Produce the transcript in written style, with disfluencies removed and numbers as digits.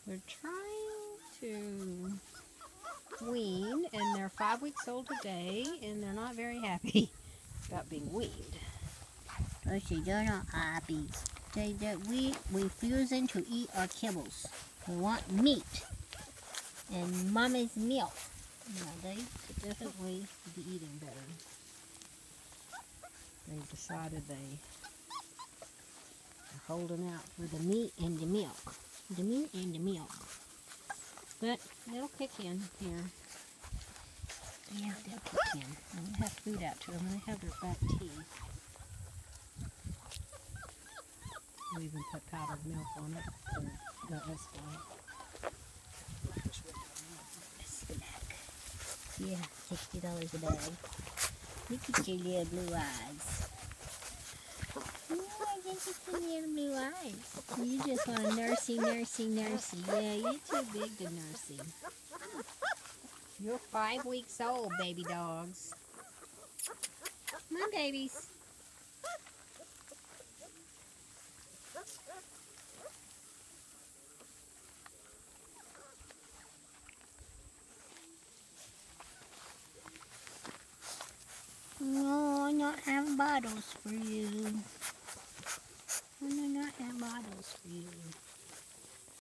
They're trying to wean, and they're 5 weeks old today, and they're not very happy about being weaned. Oh, see, they're not happy. We refusing to eat our kibbles. We want meat and Mama's milk. Yeah, they should definitely be eating better. They decided they are holding out for the meat and the milk. The meat and the milk. But they'll kick in here. Yeah, they'll kick in. And we have food out to them. They have their back teeth. We even put powdered milk on it. That's fine. Yeah, $60 a bag. Look at your little blue eyes. Oh, look at your little blue eyes. You just want to nursey. Yeah, you're too big to nursey. You're 5 weeks old, baby dogs. Come on, babies. No, I not have bottles for you. I do not have bottles for you.